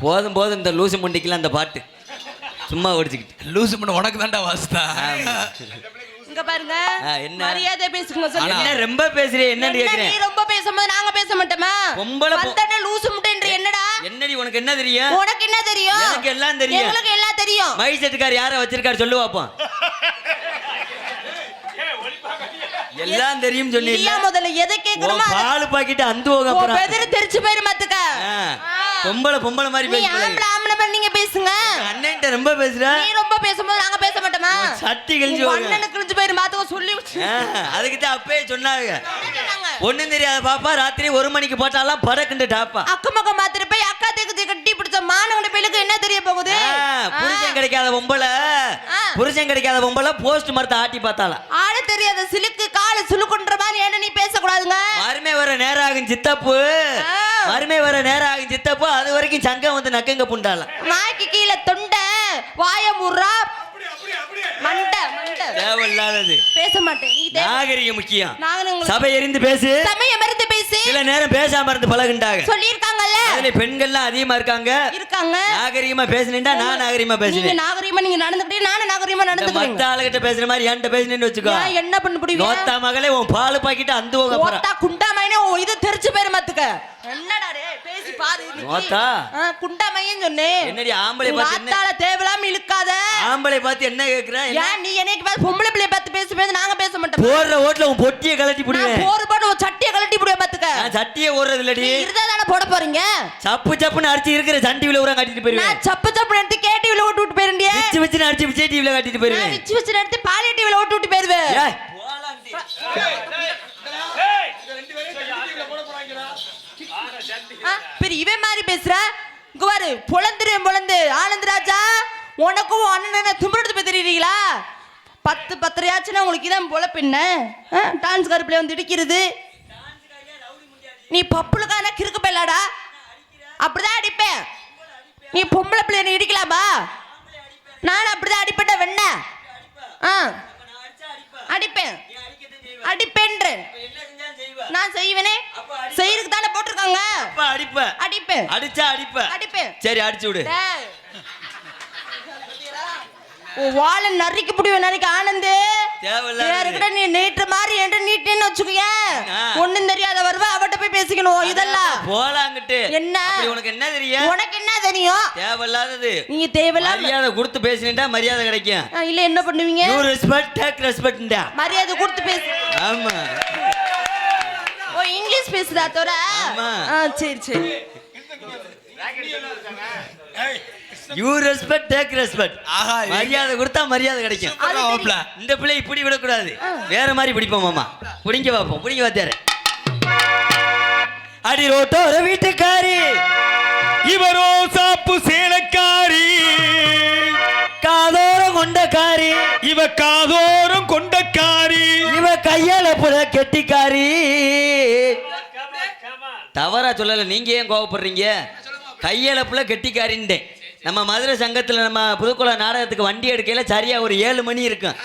போதும் போதும் இந்த லூசு முண்டிக்கலாம் அந்த பாட்டு சும்மா ஓடிச்சுக்கிட்டு லூசு பண்ண உனக்கு தான்டா வாஸ்தா. இங்க பாருங்க என்ன மரியாதை பேசுங்க சொல்லு. என்ன ரொம்ப பேசுறே என்னன்னு கேக்குறேன். நீ ரொம்ப பேசும்போது நாங்க பேச மாட்டோமா? பொம்பளை வந்தனே லூசு முட்டைன்ற என்னடா? என்னடி உனக்கு என்ன தெரியும்? உனக்கு என்ன தெரியும்? எனக்கு எல்லாம் தெரியும். உங்களுக்கு எல்லாம் தெரியும். மை செட்டுக்கார் யாரை வச்சிருக்காரு சொல்லு பாப்போம். எல்லாம் தெரியும் சொன்னீங்க. இல்ல முதல்ல எதை கேக்குறமா? பால் பாக்கெட் அந்து போக அப்புறம் பெதற தெரிச்சு போயிரு மத்துக்க. பொம்பளை மாதிரி நீ பேசுறீங்க. ஆம்பளை பண்ணி நீங்க பேசுங்க. அண்ணன்ட்ட ரொம்ப பேசுற. நீ ரொம்ப பேசும்போது நாங்க பேச மாட்டோமா? சட்டி கிழிஞ்சு போங்க. அண்ணனுக்கு கிழிஞ்சு போயிரு மாத்துக்க சொல்லி. அதுக்கு தான் அப்பவே சொன்னாங்க. ஒண்ணும் தெரியாத பாப்பா ராத்திரி 1 மணிக்கு போட்டாலாம் படக்குண்டு டாப்பா. அக்கமக்க மாத்திர போய் அக்கா தேக்கு கட்டி பிடிச்ச மானவங்க பேருக்கு என்ன தெரிய போகுது? புருஷன் கிடைக்காத பொம்பளை போஸ்ட் மரத்தை ஆட்டி பார்த்தாலாம். ஆள தெரியாத சிலுக்கு கால சுலுக்குன்ற மாதிரி என்ன நீ பேசக்கூடாதுங்க. மருமே வர நேரம் ஆகும் சித்தப்பு. அது வரைக்கும் சங்கம் வந்து நக்கங்க புண்டாலாம். நாய்க்கு கீழே தொண்டை வாய முறா மண்டை தேவையில்லாதது பேச மாட்டேன். நீ நாகரிகம் முக்கியம். நாங்க சபை எறிந்து பேசு. சமய மருந்து பேசு. சில நேரம் பேசாம இருந்து பழகுண்டாங்க. சொல்லிருக்காங்கல்ல. அதுல பெண்கள்லாம் அதிகமா இருக்காங்க. நாகரிகமா பேசினேன்டா நான் நாகரிகமா பேசுறேன். நீங்க நாகரிகமா நீங்க நடந்துக்கிட்டே நானும் நாகரிகமா நடந்துக்கிறேன். மத்த ஆளுகிட்ட பேசுற மாதிரி என்கிட்ட பேசினேன்னு வச்சுக்கோ. என்ன பண்ண முடியும்? நோத்தா மகளே உன் பால் பாக்கெட் அந்து போக அப்புறம். நோத்தா குண்டாமைனே இது தெரிச்சு பேர் மத்துக்க. என்னடா ரே பேசி பாரு நீ. நோத்தா குண்டாமைன்னு சொன்னேன். என்னடி ஆம்பளை பார்த்து என்ன? ஆத்தால தேவலாம் இழுக்காத. ஆம்பளை பார்த்து என்ன கேக்குற? ஏன் நீ என்னைக்கு பாத்து பொம்பளை பிள்ளை பார்த்து பேசும்போது நாங்க பேச மாட்டோம். போற ஓட்ல உன் பொட்டியை கழட்டி புடுவேன். நான் போற பாட்டு உன் சட்டியை கழட்டி புடுவேன் மத்துக்க. நான் சட்டியை ஓடுறது இல்லடி. நீ இருதா தான போட போறீங்க. சப்புன்னு அடிச்சு இருக்கிற சண்டிவில ஊரா கட்டிட்டு போயிருவேன். நான் சப்பு எடுத்து கேடிவில ஓட்டு விட்டு போயிருண்டியே. விச்சு அடிச்சு விஜய் டிவில கட்டிட்டு போயிருவேன். நான் விச்சு எடுத்து பாலிய டிவில ஓட்டு விட்டு போயிருவேன். ஏய் பெரிய இவன் மாதிரி பேசுற. இங்க பாரு பொளந்து ஆனந்த் ராஜா உனக்கும் அண்ணன் தும்புறது போய் தெரியுறீங்களா? 10-10 உங்களுக்கு இதான் போல பின்ன டான்ஸ் கருப்பில் வந்து இடிக்கிறது. நீ பப்புளுக்கான கிறுக்கு போயிலாடா. அப்படிதான் அடிப்பேன். நீ பொம்பளை பிள்ளை நீ இடிக்கலாமா? நான் அப்படிதான் அடிப்பேன். வெண்ண அடிப்பேன் நான் செய்வேனே. செய்யறதுக்கு தானே போட்டிருக்காங்க. அடிப்பேன். சரி அடிச்சு விடு. வாழை நறுக்கி புடிவேன் நறுக்கி ஆனந்து. தேவையில்ல நீ நீட்டு மாதிரி என்று நீட்டுன்னு வச்சுக்கோங்க. ஒண்ணும் தெரியாத வருவ அவட்ட போய் பேசிக்கணும். இதெல்லாம் போலாங்கிட்டு என்ன உனக்கு என்ன தெரியும்? உனக்கு என்ன தெரியும்? தேவையில்லாதது. நீங்க தேவையில்லாத மரியாதை கொடுத்து பேசினேன்டா மரியாதை கிடைக்கும். இல்ல என்ன பண்ணுவீங்க? யூ ரெஸ்பெக்ட் டேக் ரெஸ்பெக்ட்டா. மரியாதை கொடுத்து பேசு. ஆமா. ஓ இங்கிலீஷ் பேசுதா தோர? சரி யூ ரெஸ்பெக்ட் டேக் ரெஸ்பெக்ட். ஆஹா மரியாதை கொடுத்தா மரியாதை கிடைக்கும். இந்த பிள்ளை இப்படி விடக்கூடாது. வேற மாதிரி பிடிப்போம் மாமா. புடிங்க பாப்போம். புடிங்க வாத்தியாரே. அடி ரோட்டோர வீட்டுக்காரி இவரோ சாப்பு சேலக்காரி காதோரம் கொண்டக்காரி இவ காதோரம் கொண்டக்காரி இவ கையால புல கெட்டிக்காரி. தவறா சொல்லல. நீங்க ஏன் கோவப்படுறீங்க? கையளப்புல கெட்டிக்காரின்ட்டே. நம்ம மதுரை சங்கத்தில் நம்ம புதுக்குளம் நாடகத்துக்கு வண்டி எடுக்கையில் சரியா ஒரு 7 மணி இருக்கும்.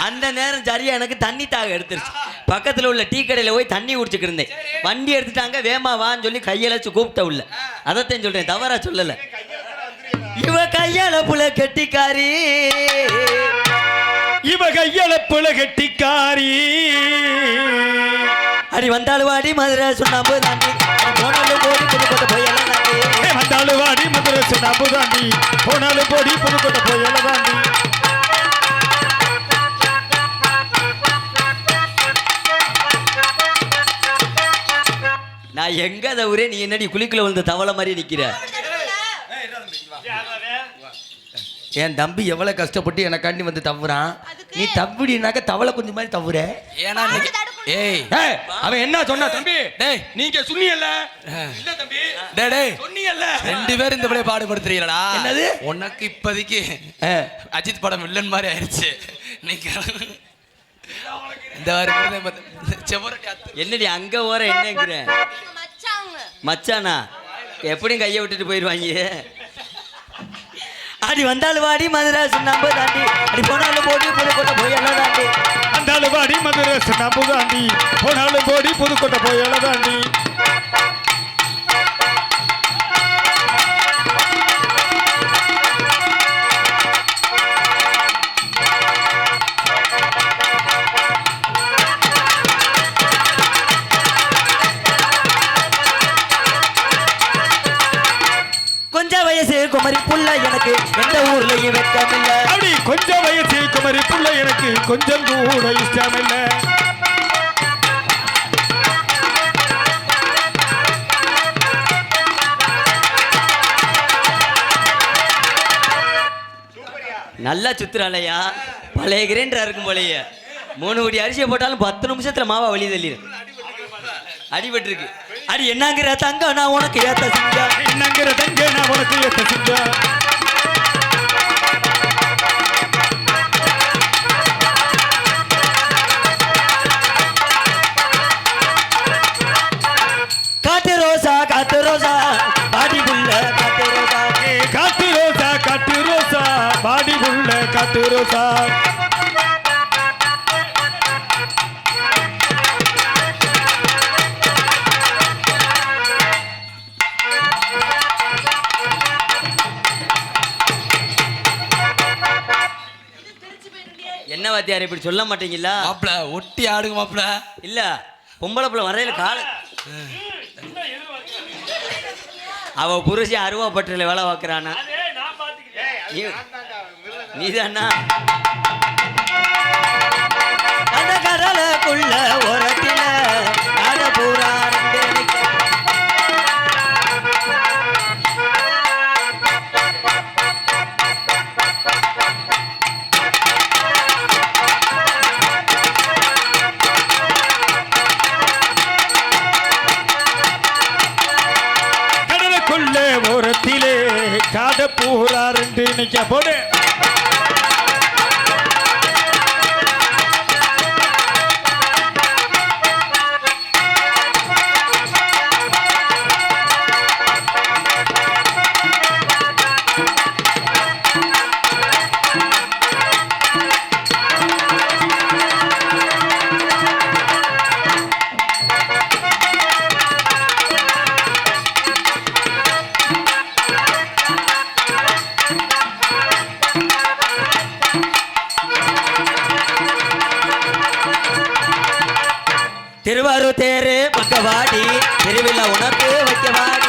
அந்த நேரம் சரியா எனக்கு தண்ணி தாக எடுத்துருச்சு. பக்கத்தில் உள்ள டீ கடையில் போய் தண்ணி குடிச்சுக்கிட்டு இருந்தேன். வண்டி எடுத்துட்டாங்க. வேமா வான்னு சொல்லி கையழைச்சு கூப்பிட்ட உள்ள. அதைத்தான் சொல்றேன். தவறா சொல்லல. இவ கையளப்புல கெட்டிக்காரி அடி வந்தாலும் வாடி மதுரை சுண்ணாம்பு தாண்டி போனாலும் போடி புதுக்கோட்டை போயெல்லாம் தாண்டி வந்தாலும் வாடி மதுரை சுண்ணாம்பு தாண்டி போனாலும் போடி புதுக்கோட்டை போயெல்லாம் தாண்டி. நான் எங்க அதை ஊரே நீ என்னடி குளிக்குள்ள வந்து தவளை மாதிரி நிக்கிற? என் தம்பி எவ்வளவு கஷ்டப்பட்டு எனக்காண்டி வந்து தவறான். நீ தவிடினாக்க தவளை கொஞ்சம் மாதிரி தவற. ஏன்னா ஏய் அவன் என்ன சொன்னா தம்பி? டேய் நீங்க சொன்னீங்கல்ல. இல்ல தம்பி டேய் சொன்னீங்கல்ல. 2 பேர் இந்த பிள்ளைய பாடுபடுத்துறீங்களா? என்னது? உனக்கு இப்போதைக்கு அஜித் படம் வில்லன் மாதிரி ஆயிடுச்சு. நீங்க இந்த என்னடி அங்க ஓர என்னங்கிற மச்சானா எப்படியும் கையை விட்டுட்டு போயிடுவாங்க. அடி வந்தாலும் வாடி மதுரை சுண்ணாம்பு தாண்டி அடி போனாலும் போடி புதுக்கோட்டை போயெல்லாம் தாண்டி வந்தாலும் வாடி மதுரை சுண்ணாம்பு தாண்டி போனாலும் போடி புதுக்கோட்டை போயெல்லாம் தாண்டி. குமரி புள்ள எனக்கு எந்த ஊர்லயும் வெக்கமில்ல. அப்படி கொஞ்சம் வயசு குமரி புள்ள எனக்கு கொஞ்சம் கூட இஷ்டமில்ல. நல்லா சுத்துறாளையா, பழைய கிரைண்டரா இருக்கும் போலயே. 3 கோடி அரிசியை போட்டாலும் 10 நிமிஷத்துல மாவா வழி தள்ளிடும். அடிபட்டு இருக்கு. அடி என்னங்கிற தங்க நான் உனக்கு ஏத்த சிங்க, என்னங்கிற தங்க நான் உனக்கு ஏத்த சிங்க. காட்டு ரோசா காட்டு ரோசா பாடி புள்ள காட்டு ரோசா, காட்டு ரோசா காட்டு ரோசா பாடி புள்ள காட்டு ரோசா. என்ன வாத்தியார் இப்படி சொல்ல மாட்டீங்களா? மாப்பிள ஒட்டி ஆடுங்க மாப்பிள. இல்ல பொம்பளை பிள்ளை வரையில கால அவ புருஷ அருவாப்பட்டில வேலை பார்க்கறானா? நீதானா? அந்த கடலுக்குள்ள ஓரத்தில காட பூரா ஓரத்திலே காட பூரா ரெண்டு நிக்க போடு. திருவாரூர் தேரு பக்கவாடி திருவிழா உனக்கு வைக்கவாடி.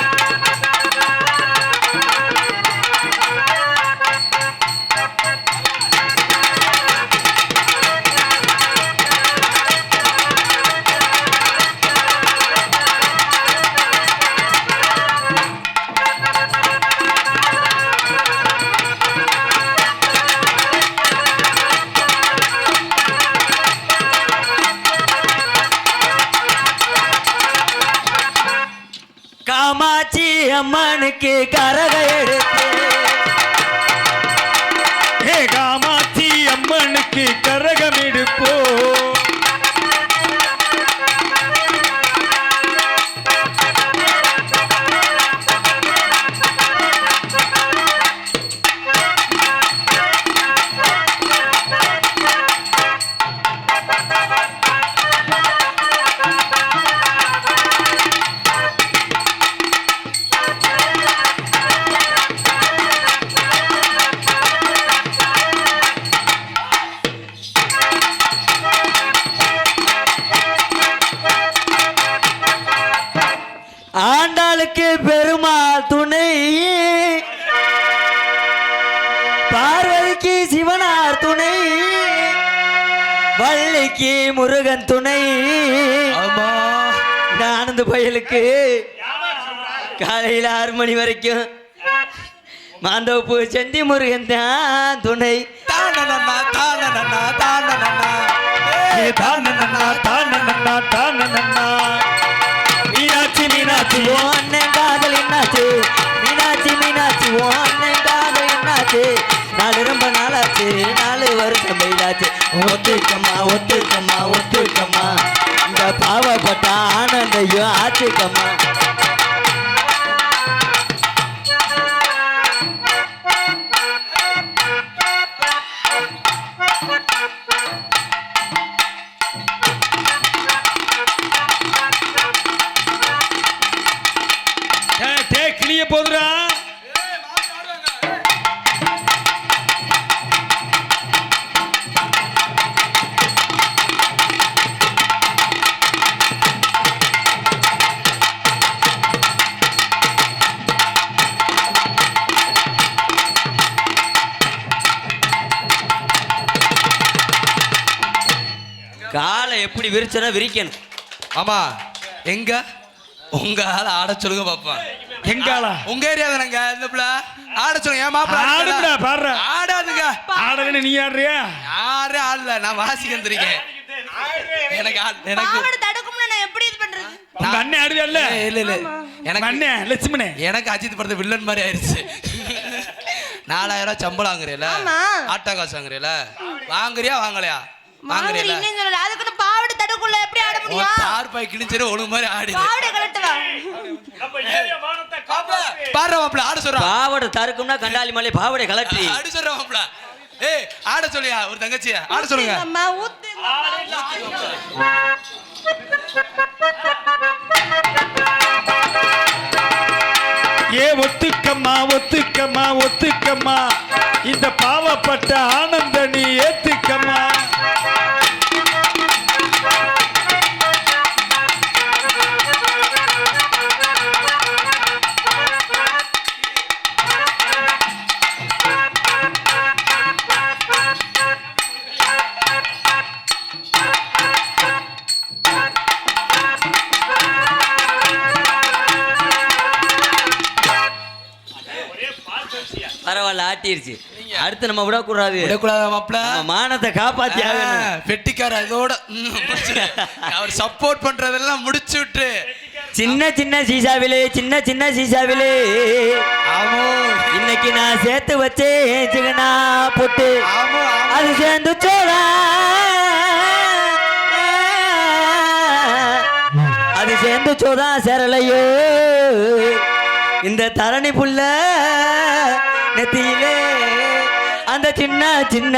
காமாட்சி அம்மனுக்கு கரக எடுத்து, ஹே காமாட்சி அம்மனுக்கு கரகம் எடுப்போ. ஆண்டாளுக்கு பெருமாள் துணை, பார்வதிக்கு சிவனார் துணை, வள்ளிக்கு முருகன் துணை. ஆமா இந்த ஆனந்த பயலுக்கு காலையில 6 மணி வரைக்கும் மாந்தோப்பு செந்தி முருகன் தான் துணை. தானனன்னா தானனன்னா தானனன்னா ஹே தானனன்னா தானனன்னா தானனன்னா. மீனாட்சி மீனாட்சி ஓ அண்ணன் காதல் என்னாச்சு, மீனாட்சி மீனாட்சி ஓ அண்ணன் காதல் என்னாச்சு, 4 ரொம்ப நாளாச்சு 4 வருஷம் போயிடாச்சு. ஒத்துக்கம்மா ஒத்துக்கம்மா ஒத்துக்கம்மா, இந்த பாவப்பட்ட ஆனந்தையும் ஆச்சுக்கம்மா. கிளிய போதுரா. எப்படி விரிச்சனா விரிக்கணும். ஆமா எங்க உங்க ஆள ஆட சொல்லுங்க பாப்பா. எங்காளா உங்க ஏரியா தானங்க இந்த புள்ள ஆட சொல்லுங்க. ஏன் மாப்பிள்ள ஆடுடா பாடுற ஆடாதுங்க. ஆடுறேன்னு நீ ஆடுறியா? யாரே ஆடல, நான் வாசிக்க வந்திருக்கேன். எனக்கு பாவாடை தடுக்கும்னா நான் எப்படி இது பண்றது? உங்க அண்ணன் ஆடுவியா? இல்ல இல்ல எனக்கு அண்ணன் லட்சுமணே, எனக்கு அஜித் படத்தை வில்லன் மாதிரி ஆயிருச்சு. 4000 ரூபாய் சம்பளம் வாங்குறீல, ஆமா. ஆட்டோ காசு வாங்குறீல, வாங்குறியா வாங்கலையா? வாங்குறீல. இன்னும் சொல்லல. அதுக்கு பாவாடை தடுக்குள்ள எப்படி ஆட முடியும்? தார் பாய் கிழிஞ்சரு ஒழுங்கு மாதிரி ஆடி பாவாடை கலட்டுவா. பாரு மாப்பிள்ள ஆட சொல்றா. பாவடை தருக்கும்னா கண்டாலி மலை பாவடை கலட்டி ஆட சொல்றா மாப்பிள்ள. ஏய் ஆட சொல்லியா ஒரு தங்கச்சியா ஆட சொல்லுங்க. அம்மா ஊத்து. ஏ ஒத்துக்கம்மா ஒத்துக்கம்மா ஒத்துக்கம்மா, இந்த பாவப்பட்ட ஆனந்த நீ ஏத்துக்கம்மா. பரவாயில்ல ஆட்டிருச்சு. அடுத்து நம்ம விடக்கூடாது. விடக்கூடாது மாப்பிள்ள. நம்ம மானத்தை காப்பாத்தி ஆகணும். பெட்டிக்கார அதோட அவர் சப்போர்ட் பண்றதெல்லாம் முடிச்சு விட்டு சின்ன சின்ன சீசாவிலே சின்ன சின்ன சீசாவிலே ஆமோ இன்னைக்கு நான் சேர்த்து வச்சேன் சிகனா போட்டு ஆமோ அது சேர்ந்து சோழா அது சேர்ந்து சோதா சேரலையோ இந்த தரணி புள்ள நெத்தியிலே அந்த சின்ன சின்ன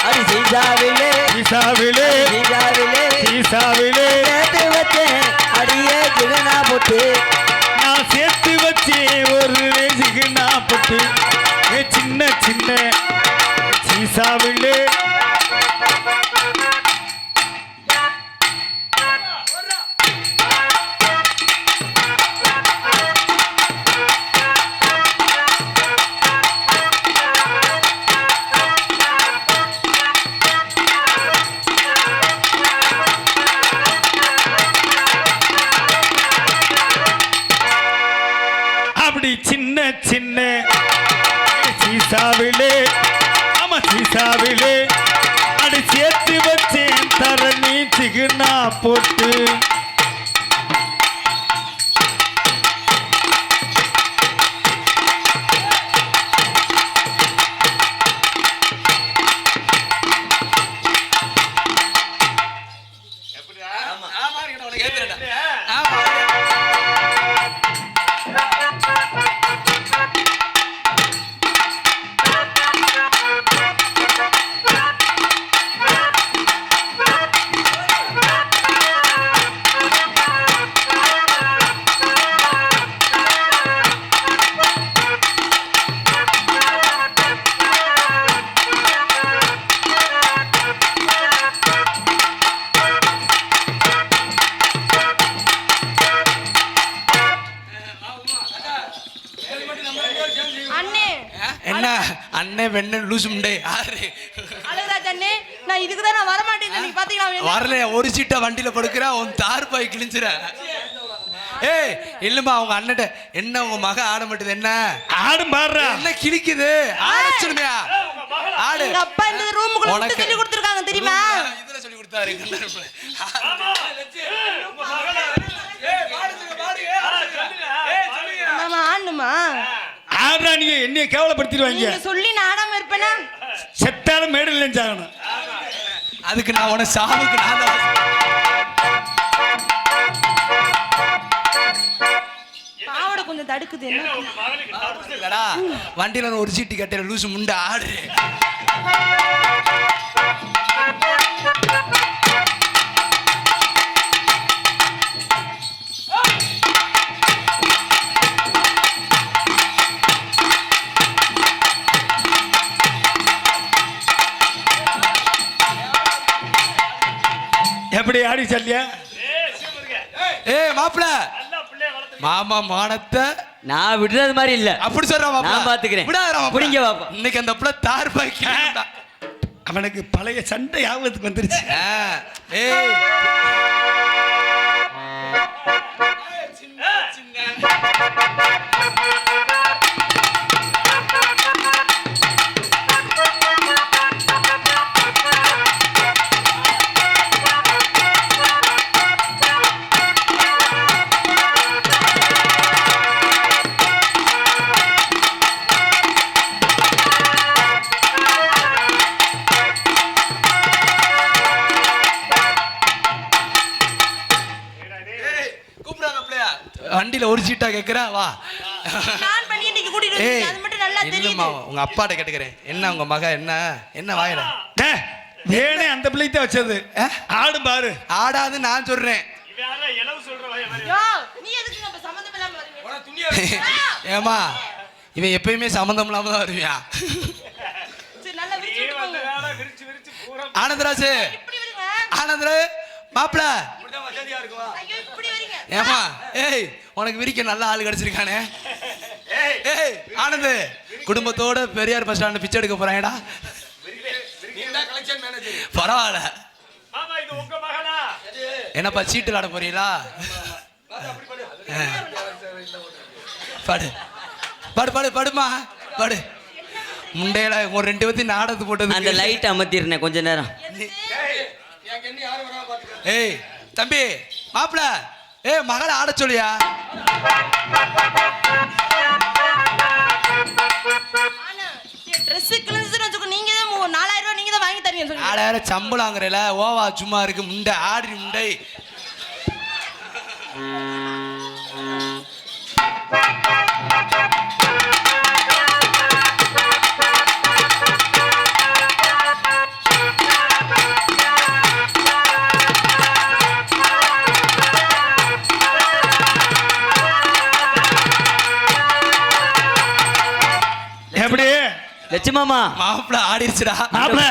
அது சீசாவிலே சீசாவிலே சீசாவிலே சீசாவிலே சேர்த்து வச்சேன் அடியே சிகனா போட்டு நான் சேர்த்து வச்சேன் ஒரு சிகனா போட்டு. ஏ சின்ன சின்ன சீசாவிலே அப்படி சின்ன சின்ன சீசாவிலே ஆமா சீசாவிலே அடி சேர்த்து வச்சேன் தரணி சிகனா போட்டு. என்ன அண்ணே வெண்ண லூசு முண்டே யாரு அழகுராஜ் அண்ணே, நான் இதுக்கு தான் நான் வர மாட்டேன். நீங்க பாத்தீங்களா வரல ஒரு சீட்டா வண்டியில படுக்கிறா உன் தார் பாய் கிழிஞ்சிர. ஏய் இல்லம்மா அவங்க அண்ணட்ட என்ன உங்க மக ஆட மாட்டேது என்ன ஆடும் பாடுறா என்ன கிழிக்குது ஆட சொல்லுமையா ஆடு. எங்க அப்பா இந்த ரூமுக்குள்ள விட்டு சொல்லி கொடுத்திருக்காங்க தெரியுமா? இதுல சொல்லி கொடுத்தாரு மாமா ஆடணுமா? ஆடுறா. நீங்க என்னைய கேவலப்படுத்திடுவாங்க. நீங்க சொல்லி நான் ஆடாம இருப்பேனா? செத்தாலும் மேடல் சாகணும். அதுக்கு நான் உன சாவுக்கு நான் தான் பாவாடை கொஞ்சம் தடுக்குது. இல்லடா வண்டியில ஒரு சீட்டு கட்டையில லூசு முண்டை ஆடு. எப்படி ஆடி சொல்லியா? ஏய் மாப்பிள மாமா மானத்தை நான் விடுறது மாதிரி இல்ல. அப்படி சொல்றா மாப்பிள. நான் பாத்துக்கிறேன். விடாதடா மாப்பிள. புடிங்க பாப்பா. இன்னைக்கு அந்த புள்ள தார் பாய்க்கு அவனுக்கு பழைய சண்டை ஞாபகத்துக்கு வந்துருச்சு. ஏய் வண்டியில ஒரு சீட்டா கேக்குறா வா. நான் பண்ணி இன்னைக்கு கூட்டிட்டு ஏய் வந்தீங்க அது மட்டும் நல்லா தெரியுது. இல்லம்மா உங்க அப்பாட்ட கேட்டுக்கிறேன். என்ன உங்க மக என்ன வாயில ஏனே அந்த பிள்ளைத்த வச்சது ஆடு பாரு. ஆடாது நான் சொல்றேன். யோ, நீ எதுக்கு நம்ம சம்பந்தம் இல்லாம வரீங்க? ஏமா இவன் எப்பயுமே சம்பந்தம் இல்லாம தான் வருவியா? சரி நல்லா விரிச்சு போங்க. ஆனந்தராஜ் இப்படி வரீங்க. ஆனந்தராஜ் மாப்பிள ஐயோ இப்படி வரீங்க. ஏமா ஏய் உனக்கு விரிக்க நல்ல ஆள் கிடைச்சிருக்கானே. ஏய் ஆனந்த் குடும்பத்தோட பெரியார் பஸ் ஸ்டாண்ட் பிச்சை எடுக்க போறாங்கடா. பரவாயில்ல. என்னப்பா சீட்டு விளாட போறீங்களா? படு படு படு படுமா படு. முண்டையில ஒரு 2 பேத்தி நாடகத்து போட்டது. அந்த லைட் அமர்த்திருந்தேன் கொஞ்ச நேரம். ஏய் தம்பி மாப்பிள ஏய் மகளை ஆட சொல்லியா? ஆனா Dress கிழிஞ்சுன்னு வச்சுக்கோ, நீங்க தான் 4000 ரூபாய் நீங்க தான் வாங்கி தரீங்க சொல்லுங்க. 4000 சம்பளம்ங்கறல ஓவா சும்மா இருக்கு முண்டை ஆடி முண்டை. எப்படி லட்சுமாமா மாப்பிள ஆடிருச்சுடா. மாப்பிள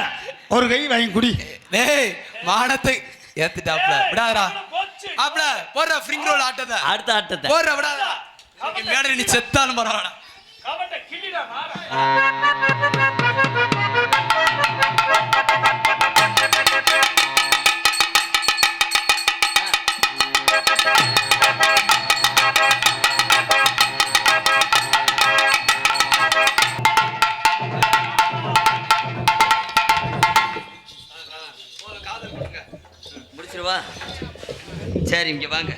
ஒரு கை வாங்கி குடி. டேய் மானத்தை ஏத்துட்டாப்ல விடாதடா. மாப்பிள போடுற ஃப்ரிங் ரோல் ஆட்டத அடுத்த ஆட்டத்தை போடுற விடாதடா. மேடை நீ செத்தாலும் பரவாயில்ல. முடிச்சிருவா. சரி இங்க வாங்க.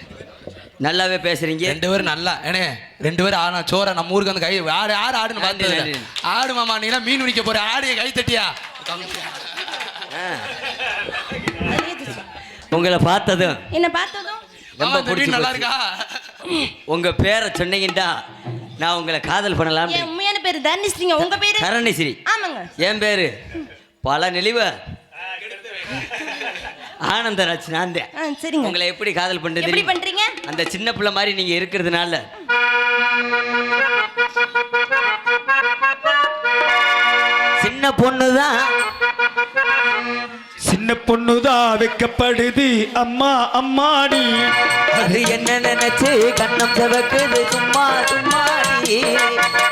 நல்லாவே பேசுறீங்க. 2 பேரும் நல்லா ஏனே 2 பேரும் ஆனா சோற நம்ம ஊருக்கு வந்து கை ஆடு யார் ஆடுன்னு பார்த்தது நன்றி. ஆடு மாமா நீலாம் மீன் பிடிக்க போற ஆடிய கை தட்டியா? உங்களை பார்த்ததும் என்ன பார்த்ததும் ரொம்ப மாமா, இந்த மீன் பிடிச்சு நல்லா போச்சு. இருக்கா? உங்க பேரை சொன்னீங்கடா நான் உங்களை காதல் பண்ணலாம். என் உண்மையான பேரு தனுஸ்ரீங்க. உங்க பேரு? கரணிஸ்ரீ. ஆமாங்க. என் பேரு பல நெளிவ ஆனந்தராஜ். நான் தான். சரிங்க. உங்களை எப்படி காதல் பண்றது எப்படி தெரியுமா? பண்றீங்க? அந்த சின்ன பிள்ளை மாதிரி நீங்க இருக்கிறதுனால சின்ன பொண்ணுதான் சின்ன பொண்ணுதான் வைக்கப்படுது அம்மா அம்மாடி. அது என்ன நினைச்சு கண்ணம் செவக்குது சும்மா சும்மாடி.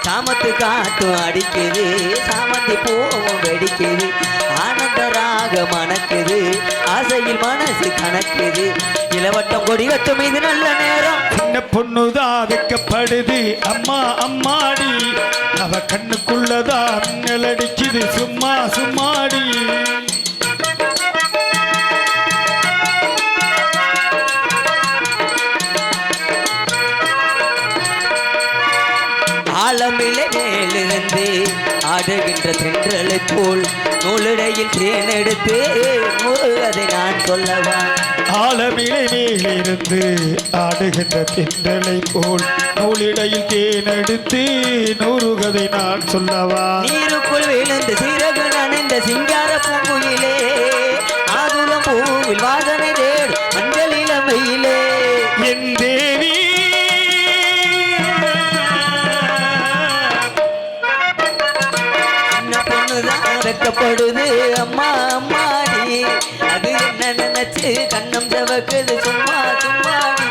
சாமத்து காட்டும் அடிக்குது சாமந்தி பூவும் வெடிக்குது. ஆனந்தராக மணக்குது ஆசையில் மனசு கணக்குது. இளவட்டம் கொடி கட்டும் இது நல்ல நேரம். சின்ன பொண்ணுதான் வைக்கப்படுது அம்மா அம்மாடி. அவ கண்ணுக்குள்ளதான் மின்னல் அடிக்குது சும்மா சும்மாடி. ஆலமில மேலிருந்து ஆடுகின்ற தென்றலை போல் நூலிடையில் தேனெடுத்து முருகதை நான் சொல்லவா. ஆலமிலை மேலிருந்து ஆடுகின்ற தென்றலை போல் நூலிடையில் தேனெடுத்து 100 கதை நான் சொல்லவா. நீருக்குள் விழுந்து சிறகு நனைந்த சிங்கார பூங்குயிலே ஆதுளம் பூவில் வாசனை தேடு மஞ்சள் இளமையிலே. என் தேவி சின்ன பொண்ணுதான் வெக்கப்படுது அம்மா அம்மாடி. அது என்ன நினைச்சு கண்ணம் செவக்குது சும்மா சும்மாடி.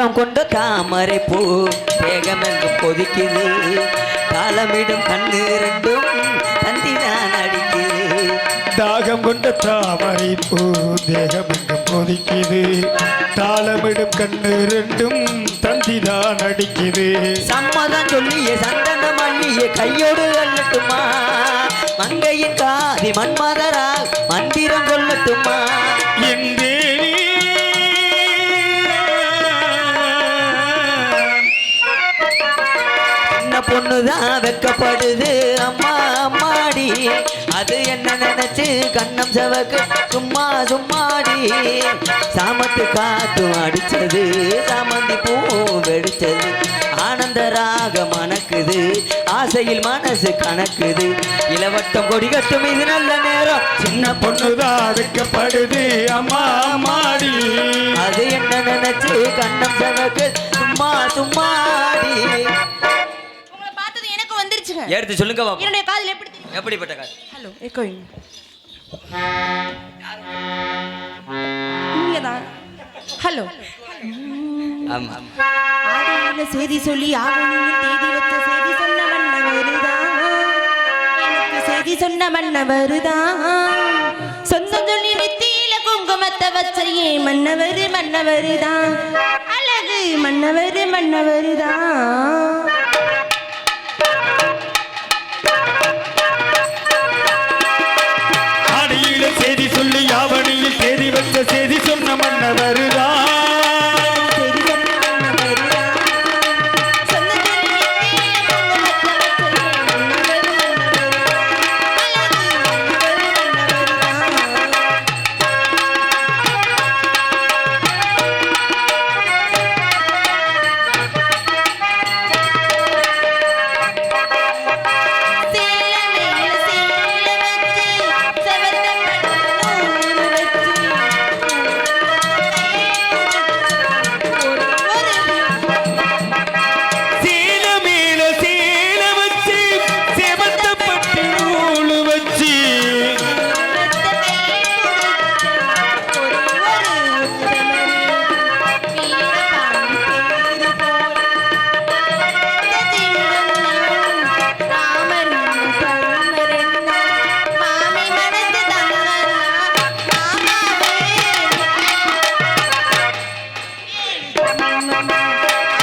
தாகம் கொண்ட தாமரை பூ வேகமெங்கும் கொதிக்குது தாளமிடும் கண்ணு ரெண்டும் தந்திதான் அடிக்குது தாகம் கொண்ட தாமரை பூ தேகமெங்கும் கொதிக்குது தாளமிடும் கண்ணு ரெண்டும் தந்திதான் அடிக்குது சம்மதம் சொல்லிய சந்தன மல்லிய கையோடு அள்ளட்டுமா மங்கையின் காதி மன்மதரா மந்திரம் சொல்லட்டுமா என் தேவி சின்ன பொண்ணுதான் வெக்கப்படுது அம்மா அம்மாடி அது என்ன நினைச்சு கண்ணம் செவக்கு சும்மா சும்மாடி சாமத்து காத்தும் அடிச்சது சாமந்தி பூ வெடிச்சது ஆனந்த ராக மணக்குது ஆசையில் மனசு கணக்குது இளவட்டம் கொடி கட்டும் இது நல்ல நேரம் சின்ன பொண்ணுதான் வைக்கப்படுது அம்மா மாடி அது என்ன நினைச்சு கண்ணம் செவக்கு சும்மா சும்மாடி உங்களை பார்த்தது எனக்கு வந்துருச்சுங்க எடுத்து சொல்லுங்க பாப்போம். என்னுடைய காதுல எப்படி தெரியும்? எப்படிப்பட்ட காது ஹலோ எக்கோயிங் இங்கதான் ஹலோ ஆமா ஆடியில செய்தி சொல்லி ஆவணியில் தேதி வச்ச செய்தி சொன்ன மன்ன வருதா எனக்கு செய்தி சொன்ன மன்ன வருதா சொந்தம் சொல்லி நெத்தியில குங்குமத்தை வச்ச ஏன் மன்னவருதா அழகு மன்னவருதா ஆடியில செய்தி சொல்லி யாவணியில் தேதி வச்ச செய்தி சொன்ன மன்னவருதா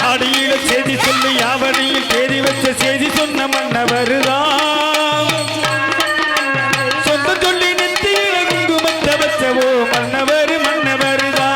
ஆடியில செய்தி சொல்லி யாவணியில் தேதி வச்ச செய்தி சொன்ன மன்னவருதா சொந்த சொல்லி நெத்தியில குங்குமத்தை வச்சவோ மன்னவருதா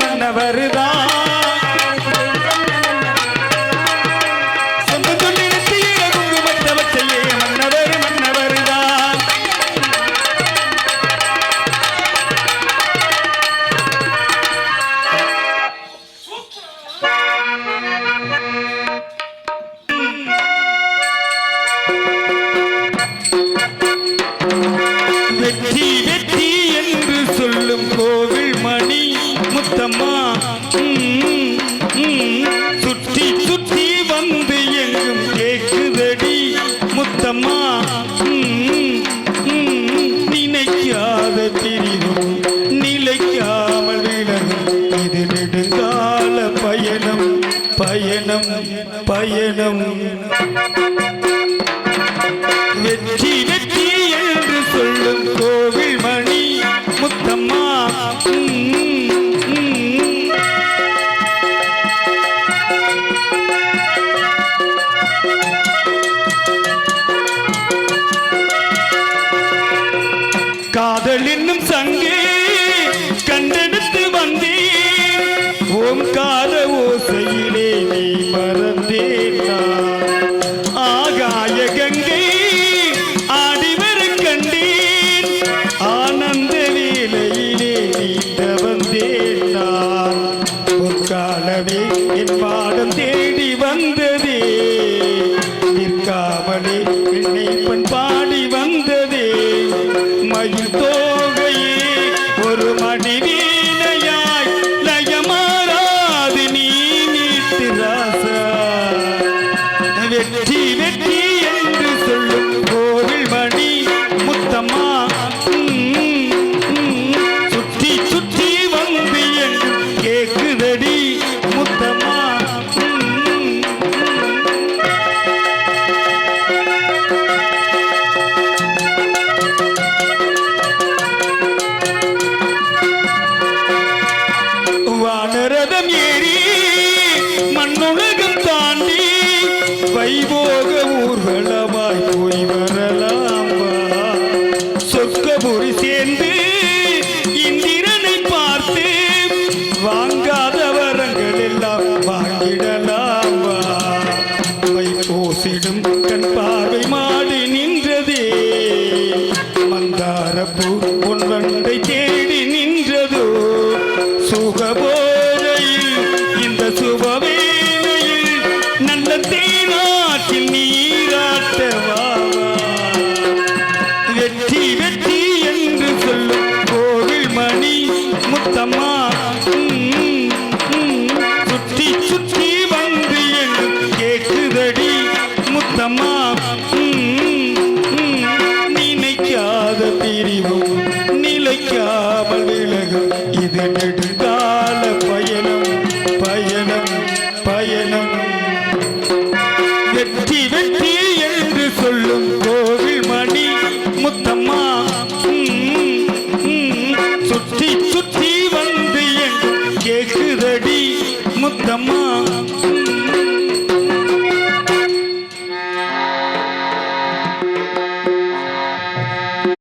மன்னவருதா சொந்த சொல்லி நெத்தியில குங்குமத்தை வச்சையே மன்னவருதா வெற்றி வெற்றி என்று சொல்லும் கோவில் மணி முத்தம்மா சுற்றி சுற்றி வந்து எங்கும் கேக்குதடி முத்தம்மா நினைக்காத பிரிவும் நிலைக்காமல் விலகும் இது நெடுங்கால பயணம் பயணம் பயணம் வெற்றி வெற்றி கேட்காத ஓசையிலே நீ மறந்தேனா ஆகாய கங்கை ஆடிவர கண்டேன் ஆனந்த வேளையிலே நீண்ட வந்தேனா பொற்காலமே என் பாடம் தேடி வந்ததே நிற்காமலே என்னை பண்பாடி வந்ததே மயில் தோகையே ஒரு மணி வீணையாய் லயமாறாது நீ மீட்டு ராசா வெற்றி வெற்றி என்று சொல்லும் கோவில் மணி முத்தம்மா சுற்றி சுற்றி வந்து என்று கேக்குதடி முத்தம்மா வானரதம் ஏறி மண்ணுலகம் தாண்டி வைபோக ஊர்வலமாய் போய் வரலாம் வா. சொர்க்கபுரி சேர்ந்து இந்திரனை பார்த்து வாங்காத வரங்கள் எல்லாம் வாங்கிடலாம் வா. வைப்போசிடும் கண் பார்வை மாடி நின்றதே மந்தாரப்பூ பொன்வண்டை தேடி நின்றதோ சுகபோதையில் இந்த சுபவேளையில் நல்ல தேனாற்றில் நீராட்டவா வெற்றி வெற்றி என்று சொல்லும் கோவில் மணி முத்தம்மா சுற்றி சுற்றி வந்து என்று கேக்குதடி முத்தம்மா நினைக்காத பிரிவும் நிலைக்காமல் விலகும் இது நெடுங்கால பயணம் பயணம் பயணம் வெற்றி வெற்றி என்று சொல்லும் கோவில் மணி முத்தம்மா சுற்றி சுற்றி வந்து என்று கேக்குதடி முத்தம்மா